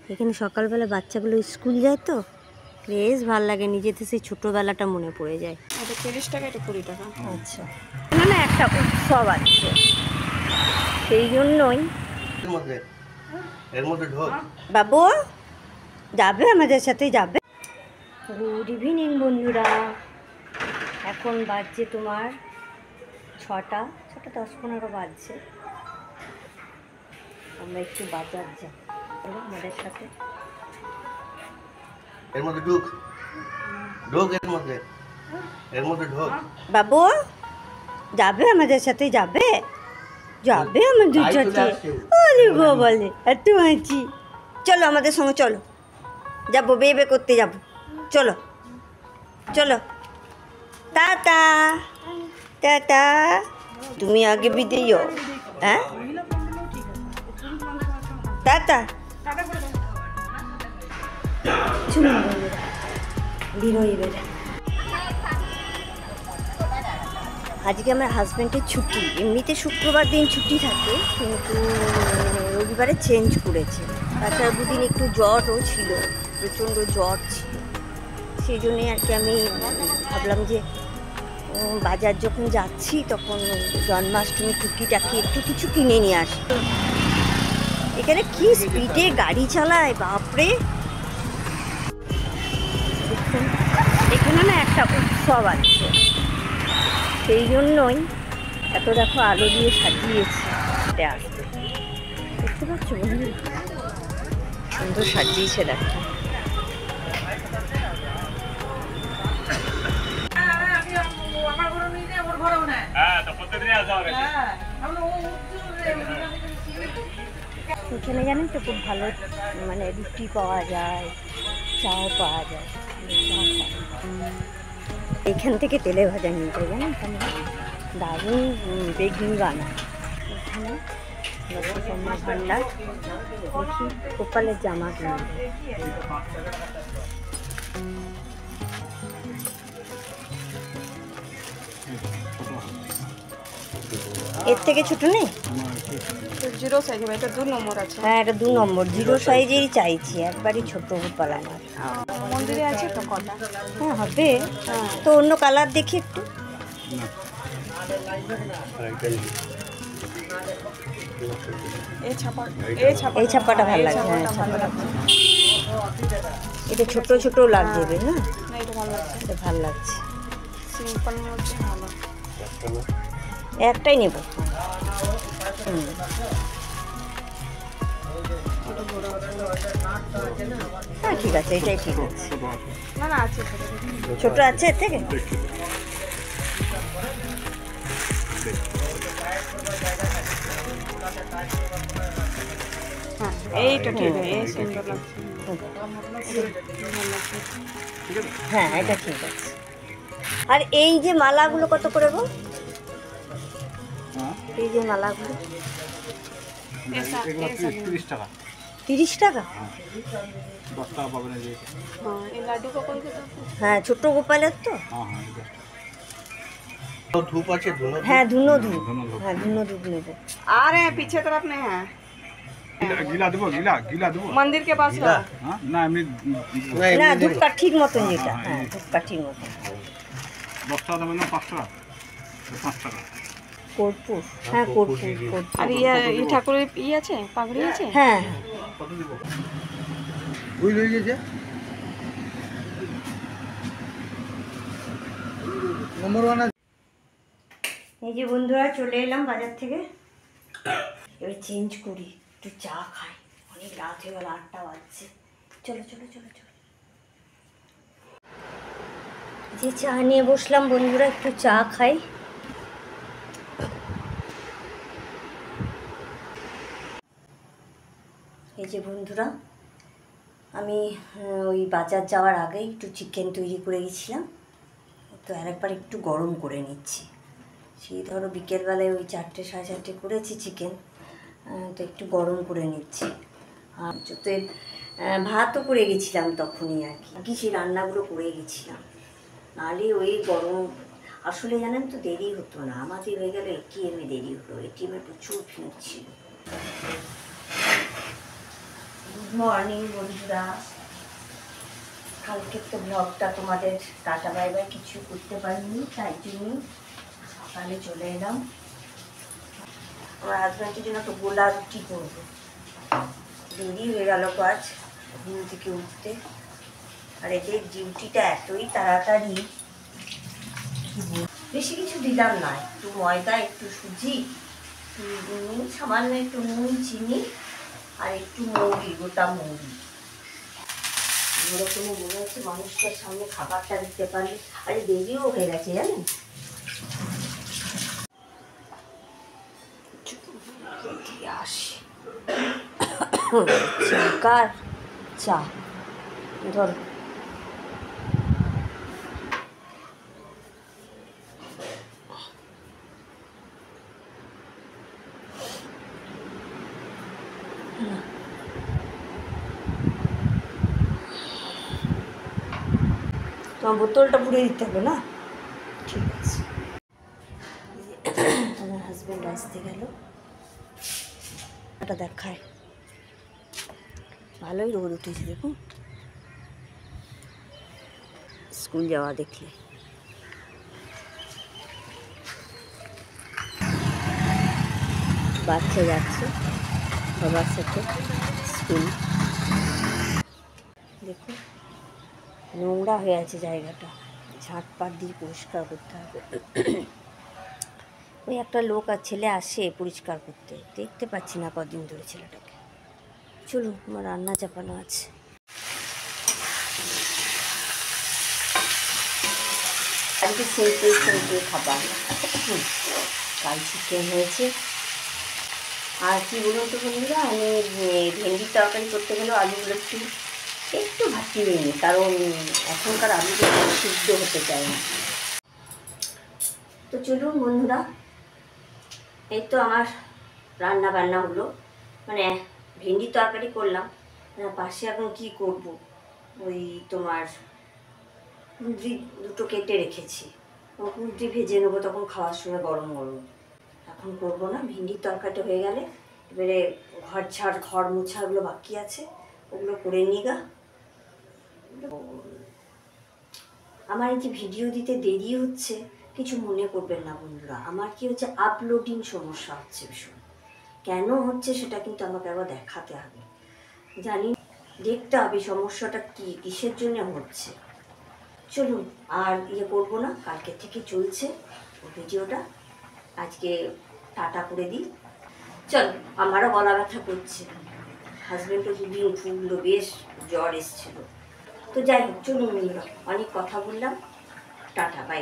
এখানে সকালবেলা বাচ্চাগুলো স্কুল যায় তো বেশ ভালো লাগে, নিজেদের সেই ছোটোবেলাটা মনে পড়ে যায়। এটা 30 টাকা, এটা 20 টাকা। আচ্ছা, না একটা উৎসব আছে সেই জন্যই। এর মধ্যে ঢোক বাবু যাবে, আমাদের সাথে যাবে। গুড ইভিনিং বন্ধুরা, এখন বাজছে তোমার 6টা 10-15 বাজছে। আমরা একটু বাজার যাব আমাদের সাথে। এর মধ্যে ঢোক ঢোক এর মধ্যে ঢোক। বাবু যাবে, আমাদের সাথে যাবে, যাবে আমাদের সাথে। আরে বাবালে এত হাঁচি। চলো আমাদের সঙ্গে চলো, যাবো বেবে করতে যাবো, চলো চলো। Tata tata. তুমি আগে বিদেয়, হ্যাঁ টাটা। চলুন বেরোই এবার। আজকে আমার হাজব্যান্ডের ছুটি, এমনিতে শুক্রবার দিন ছুটি থাকে কিন্তু রবিবারে চেঞ্জ করেছে। তাছাড়া দুদিন একটু জ্বরও ছিল, প্রচণ্ড জ্বর ছিল, সেই জন্যে আর কি আমি ভাবলাম যে বাজার যখন যাচ্ছি তখন জন্মাষ্টমী টুকিটাকি একটু কিছু কিনে নিয়ে আসি। এখানে কি স্পিডে গাড়ি চালায় বাপরে। দেখুন এখানে না একটা উৎসব আছে সেই জন্যই এত দেখো আলো দিয়ে সাজিয়েছে। এটা আসবে, দেখতে পাচ্ছ বন্ধু, সুন্দর সাজিয়েছে দেখো। এখানে জানেন তো খুব ভালো মানে রুটি পাওয়া যায়, চাও পাওয়া যায়। এখান থেকে তেলে ভাজা নিয়ে যায় জানেন তো, দারুণ বেগনি বানায়। এখানে লক্ষ্মীকন্যা ভান্ডার, দেখি কপালের জামা কিনে। এর থেকে ছোট নেই? 0 সাইজ, এটা 2 নম্বর আছে। হ্যাঁ এটা 2 নম্বর, 0 সাইজেরই চাইছি, একবারই ছোট গোপাল আমার। মন্দিরে আছে তো কটা? হ্যাঁ হবে, তো অন্য কালার দেখি একটু। এই ছাপাটা ভালো লাগছে। হ্যাঁ ছাপাটা এটা ছোট ছোট লাগবে না? না এটা ভালো লাগছে, এটা ভালো লাগছে। সিম্পল মধ্যে ভালো। একটাই নেব। হ্যাঁ ঠিক আছে, এটাই ঠিক আছে। না না আছে, ছোট আছে এর থেকে। হ্যাঁ এইটা ঠিক আছে, এই সুন্দর লাগছে। হ্যাঁ এটা ঠিক আছে। আর এই যে মালাগুলো কত করে গো? এই যে মালাগুলো 30 টাকা। 30 টাকা? 10 টাকা পাবেন। হ্যাঁ এই লাড্ডু কখন খেতে? হ্যাঁ ছোট গোপালের তো। धूप আছে ধুনো। হ্যাঁ ধুনো ধূপ, হ্যাঁ ধুনো ধূপ নেবো। अरे पीछे तरफ नहीं है, গিলা দেবো, গিলা দেবো। मंदिर के पास है। না আমি না ধূপটা ঠিক মতন যেটা, হ্যাঁ ধূপটা ঠিক মতন। 10 টাকা দেবেন না 5 টাকা? 5 টাকা। কর্পূর, হ্যাঁ কর্পূর। আর এই ঠাকুরের আছে পাগড়ি আছে? হ্যাঁ কত দিব? ওই লই গেছে নম্বর 1। এই যে বন্ধুরা চলে এলাম বাজার থেকে, এবার চেঞ্জ করি, একটু চা খাই, অনেক রাত হয়ে গেল, 8টা বাজছে। চলো চলো চলো চলো। যে চা নিয়ে বসলাম বন্ধুরা, একটু চা খাই। এই যে বন্ধুরা আমি ওই বাজার যাওয়ার আগেই একটু চিকেন তৈরি করে গেছিলাম, তো আরেকবার একটু গরম করে নিচ্ছি। সেই ধরো বিকেলবেলায় ওই 4টে 4:30 করেছি চিকেন, তো একটু গরম করে নিচ্ছি। আর তো ভাতও করে গেছিলাম তখনই আর কি সেই রান্নাগুলো করে গেছিলাম, নাহলে ওই গরম। আসলে জানেন তো দেরি হতো না, আমাদের হয়ে গেল ATM-এ দেরি হলো, ATM-এ প্রচুর ভিড় ছিল। মর্নিং বন্ধুরা, কালকে তো ব্লগটা তোমাদের টাটা বাই বাই কিছু করতে পারিনি, তাই জন্যই সকালে চলে এলাম। আমার হাজব্যান্ডের জন্য তো গোলা রুটি করবো, দেরি হয়ে গেল আজ ঘুম থেকে উঠতে। আর এদের ডিউটিটা এতই তাড়াতাড়ি, বেশি কিছু দিলাম না, একটু ময়দা, একটু সুজি, একটু নুন, সামান্য একটু নুন, চিনি আর একটু মৌরি, গোটা মৌরি। ওরকমই মনে হচ্ছে মানুষটার সামনে খাবারটা দিতে পারলে। আরে দেরিও হয়ে গেছে জানেন। আসি কার চা ধরো। তোমার বোতলটা পুড়ে দিতে হবে না? ঠিক আছে। আমার হাজব্যান্ড আসতে গেল, ওটা দেখায় ভালোই রোদ উঠেছে দেখুন, স্কুল যাওয়া দেখলে। বাচ্চা যাচ্ছে বাবার সাথে স্কুল। দেখুন নোংরা হয়ে আছে জায়গাটা, ঝাঁটপাট দিয়ে পরিষ্কার করতে হবে। ওই একটা লোক আর ছেলে আসে পরিষ্কার করতে, দেখতে পাচ্ছি না কদিন ধরে ছেলেটাকে। চলুন, আমার রান্না চাপানো আছে। আজকে সেই খাবার, কাল চিকেন হয়েছে। আর কি বলুন তো বন্ধুরা, আমি ভেন্ডির তরকারি করতে গেলেও আলুগুলো একটু ভাপিয়ে নিই, কারণ এখনকার আলুগুলো সিদ্ধ হতে চায় না। তো চলুন বন্ধুরা, এই তো আমার রান্না বান্না হলো, মানে ভেন্ডির তরকারি করলাম। পাশে এখন কি করব, ওই তোমার কুঁদরি দুটো কেটে রেখেছি, কুঁদরি ভেজে নেবো তখন খাওয়ার সময় গরম গরম। এখন করবো না, ভেন্ডির তরকারিটা হয়ে গেলে এবারে ঘর মোছাগুলো বাকি আছে, ওগুলো করে নিই গা। আমার এই যে ভিডিও দিতে দেরি হচ্ছে কিছু মনে করবেন না বন্ধুরা, আমার কি হচ্ছে আপলোডিং সমস্যা হচ্ছে ভীষণ। কেন হচ্ছে সেটা কিন্তু আমাকে একবার দেখাতে হবে, জানি দেখতে হবে সমস্যাটা কি, কিসের জন্য হচ্ছে। চলুন আর করবো না, কালকে থেকে চলছে ভিডিওটা, আজকে টাটা করে দিই। চলো, আমারও গলা ব্যথা করছে, হাজব্যান্ডও দুদিন ভুগলো, বেশ জ্বর এসেছিল। তো যাই হোক, চলুন বন্ধুরা, অনেক কথা বললাম, টাটা, বাই।